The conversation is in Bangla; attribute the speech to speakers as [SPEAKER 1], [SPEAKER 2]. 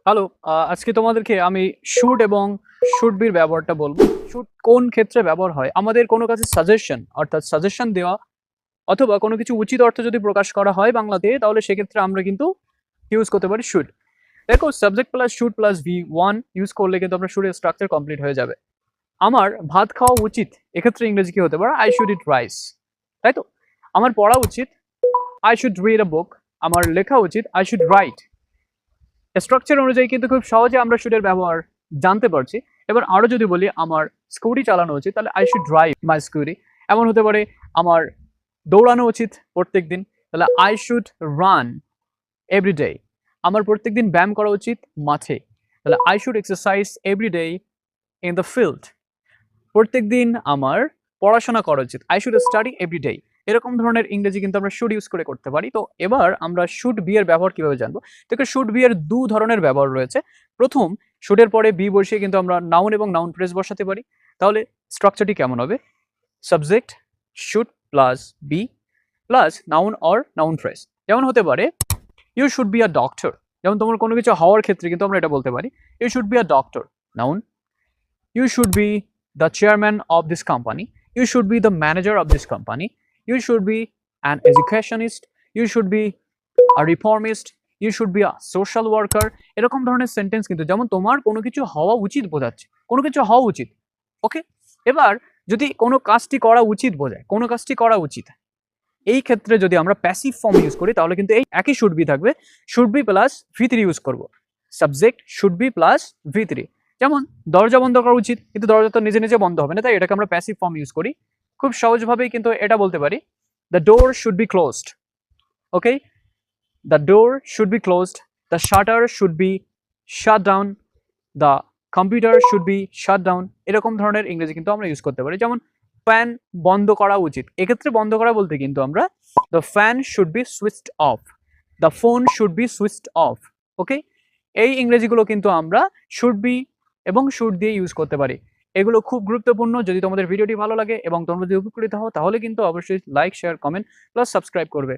[SPEAKER 1] হ্যালো, আজকে তোমাদেরকে আমি শুড এবং শুড বির ব্যবহারটা বলবো। শুড কোন ক্ষেত্রে ব্যবহার হয়? আমাদের কোনো কাছে সাজেশন অর্থাৎ সাজেশন দেওয়া অথবা কোনো কিছু উচিত অর্থ যদি প্রকাশ করা হয় বাংলাতে, তাহলে সেক্ষেত্রে আমরা কিন্তু ইউজ করতে পারি শুড। দেখো, subject plus should plus V one use করলে কিন্তু আমরা শুডের স্ট্রাকচার কমপ্লিট হয়ে যাবে। আমার ভাত খাওয়া উচিত, এক্ষেত্রে ইংরেজি কি হতে পারে? আই শুড ইট রাইস, তাই তো? আমার পড়া উচিত, আই শুড রিড আ বুক। আমার লেখা উচিত, আই শুড রাইট। স্ট্রাকচার অনুযায়ী কিন্তু খুব সহজে আমরা শুডের ব্যবহার জানতে পারছি। এবার আরো যদি বলি আমার স্কুটি চালানো উচিত, তাহলে I should drive my scooty. এমন হতে পারে আমার দৌড়ানো উচিত প্রত্যেক দিন, তাহলে I should run every day. আমার প্রত্যেক দিন ব্যায়াম করা উচিত মাঠে, তাহলে I should exercise every day in the field. প্রত্যেক দিন আমার পড়াশোনা করা উচিত, I should study every day. এরকম ধরনের ইংরেজি কিন্তু আমরা শুড ইউজ করে করতে পারি। তো এবার আমরা শুড বি এর ব্যবহার কিভাবে জানবো? দেখো, শুড বি এর দু ধরনের ব্যবহার রয়েছে। প্রথম, শুডের পরে বি বসিয়ে কিন্তু আমরা নাউন এবং নাউন ফ্রেজ বসাতে পারি। তাহলে স্ট্রাকচারটি কেমন হবে? Subject should plus be plus noun or noun phrase. যেমন হতে পারে you should be a doctor. যেমন তোমার কোনো কিছু হওয়ার ক্ষেত্রে কিন্তু আমরা এটা বলতে পারি, you should be a doctor, noun. You should be the chairman of this company. You should be the manager of this company. You should be an educationist. You should be a reformist. You should be a social worker. এরকম ধরনের সেন্টেন্স কিন্তু, যেমন তোমার কোনো কিছু হওয়া উচিত বোঝাচ্ছে, কোনো কিছু হওয়া উচিত। ওকে, এবার যদি কোনো কাজটি করা উচিত বোঝায়, কোনো কাজটি করা উচিত, এই ক্ষেত্রে যদি আমরা প্যাসিভ ফর্ম ইউজ করি, তাহলে কিন্তু এই একই শুড বি থাকবে। Should be plus V three use করবো। Subject should be plus V three. যেমন দরজা বন্ধ করা উচিত, কিন্তু দরজা তো নিজে নিজে বন্ধ হবে না, তাই এটাকে আমরা প্যাসিভ ফর্ম ইউজ করি। খুব সহজভাবেই কিন্তু এটা বলতে পারি, the door should be closed. Okay, the door should be closed, the shutter should be shut down, the computer should be shut down. এরকম ধরনের ইংরেজি কিন্তু আমরা ইউজ করতে পারি। যেমন ফ্যান বন্ধ করা উচিত, এক্ষেত্রে বন্ধ করা বলতে কিন্তু আমরা the fan should be switched off, the phone should be switched off. Okay, এই ইংরেজিগুলো কিন্তু আমরা শুড বি এবং শুড দিয়ে ইউজ করতে পারি। এগুলো খুব গুরুত্বপূর্ণ। যদি তোমাদের ভিডিওটি ভালো লাগে এবং তোমরা যদি উপকৃত হও, তাহলে কিন্তু অবশ্যই like, share, comment plus subscribe করবে।